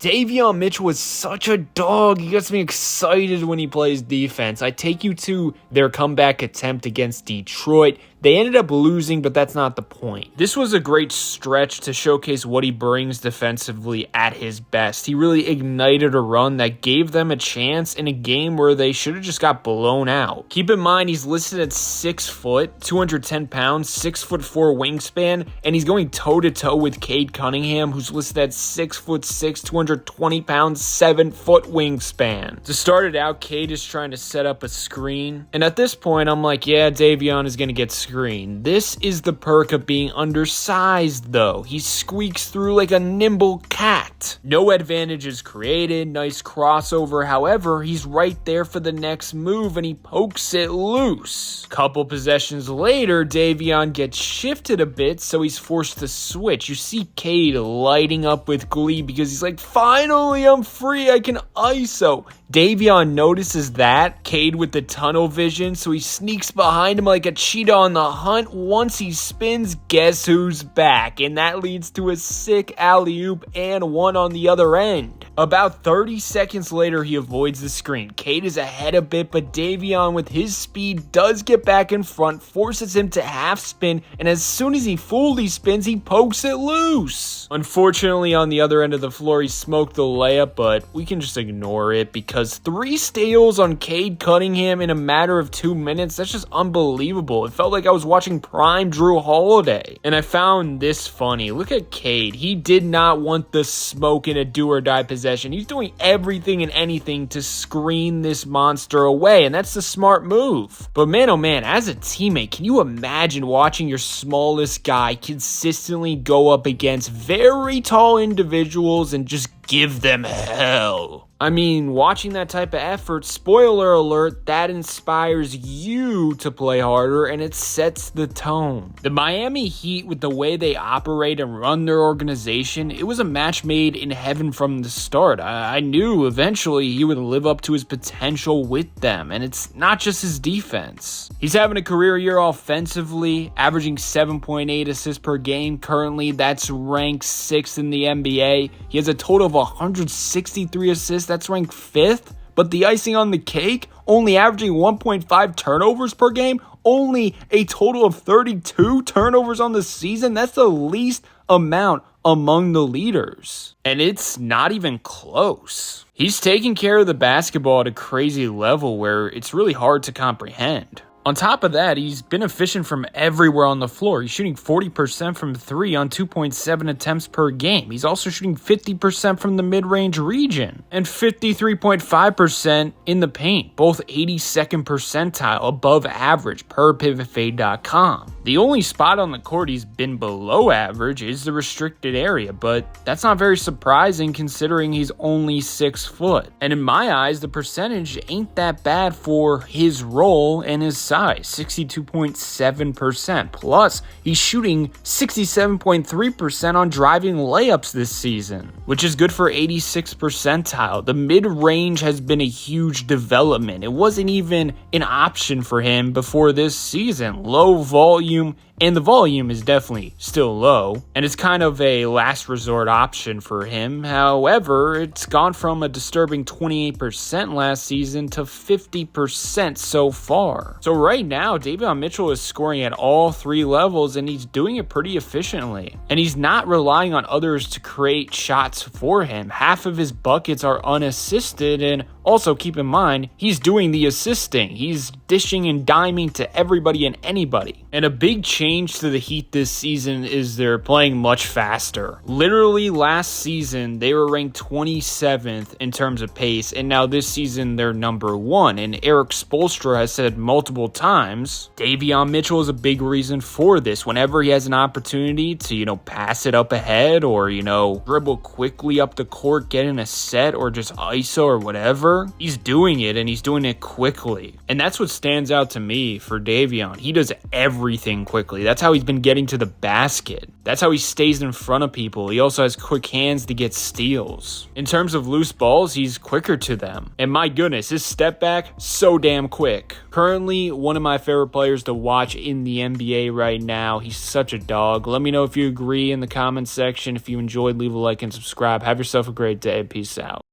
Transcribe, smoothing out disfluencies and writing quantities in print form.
Davion Mitchell is such a dog. He gets me excited when he plays defense. I take you to their comeback attempt against Detroit. They ended up losing, but that's not the point. This was a great stretch to showcase what he brings defensively at his best. He really ignited a run that gave them a chance in a game where they should have just got blown out. Keep in mind, he's listed at 6 foot, 210 pounds, 6'4" wingspan, and he's going toe-to-toe with Cade Cunningham, who's listed at 6'6", 220 pounds, 7 foot wingspan. To start it out, Cade is trying to set up a screen, and at this point, I'm like, yeah, Davion is going to get screened. This is the perk of being undersized, though. He squeaks through like a nimble cat. No advantage is created, nice crossover. However, he's right there for the next move and he pokes it loose. Couple possessions later, Davion gets shifted a bit, so he's forced to switch. You see Cade lighting up with glee because he's like, finally, I'm free, I can ISO. Davion notices that, Cade with the tunnel vision, so he sneaks behind him like a cheetah on the hunt. Once he spins, guess who's back? And that leads to a sick alley-oop and one on the other end. About 30 seconds later, he avoids the screen. Cade is ahead a bit, but Davion with his speed does get back in front, forces him to half spin, and as soon as he fully spins, he pokes it loose. Unfortunately, on the other end of the floor, he smoked the layup, but we can just ignore it because 3 steals on Cade Cunningham in a matter of 2 minutes, that's just unbelievable. It felt like I was watching prime Drew Holiday. And I found this funny. Look at Cade. He did not want the smoke in a do-or-die possession. He's doing everything and anything to screen this monster away, and that's the smart move. But man, oh man, as a teammate, can you imagine watching your smallest guy consistently go up against very tall individuals and just give them hell? I mean, watching that type of effort, spoiler alert, that inspires you to play harder and it sets the tone. The Miami Heat, with the way they operate and run their organization, it was a match made in heaven from the start. I knew eventually he would live up to his potential with them, and it's not just his defense. He's having a career year offensively, averaging 7.8 assists per game. Currently, that's ranked 6th in the NBA. He has a total of 163 assists. That's ranked 5th, but the icing on the cake, only averaging 1.5 turnovers per game, only a total of 32 turnovers on the season. That's the least amount among the leaders, and it's not even close. He's taking care of the basketball at a crazy level where it's really hard to comprehend. On top of that, he's been efficient from everywhere on the floor. He's shooting 40% from 3 on 2.7 attempts per game. He's also shooting 50% from the mid-range region and 53.5% in the paint, both 82nd percentile above average per PivotFade.com. The only spot on the court he's been below average is the restricted area, but that's not very surprising considering he's only 6 foot. And in my eyes, the percentage ain't that bad for his role and his size, 62.7%. Plus, he's shooting 67.3% on driving layups this season, which is good for 86th percentile. The mid-range has been a huge development. It wasn't even an option for him before this season. Low volume, and the volume is definitely still low, and it's kind of a last resort option for him. However, it's gone from a disturbing 28% last season to 50% so far. So right now, Davion Mitchell is scoring at all 3 levels, and he's doing it pretty efficiently. And he's not relying on others to create shots for him. Half of his buckets are unassisted, and also keep in mind, he's doing the assisting. He's dishing and diming to everybody and anybody. And a big change to the Heat this season is they're playing much faster. Literally last season, they were ranked 27th in terms of pace, and now this season, they're number 1. And Eric Spoelstra has said multiple times, Davion Mitchell is a big reason for this. Whenever he has an opportunity to, pass it up ahead or, dribble quickly up the court, get in a set or just ISO or whatever, he's doing it, and he's doing it quickly. And that's what stands out to me for Davion. He does everything quickly. That's how he's been getting to the basket. That's how he stays in front of people. He also has quick hands to get steals. In terms of loose balls, he's quicker to them. And my goodness, his step back, so damn quick. Currently, one of my favorite players to watch in the NBA right now. He's such a dog. Let me know if you agree in the comments section. If you enjoyed, leave a like and subscribe. Have yourself a great day. Peace out.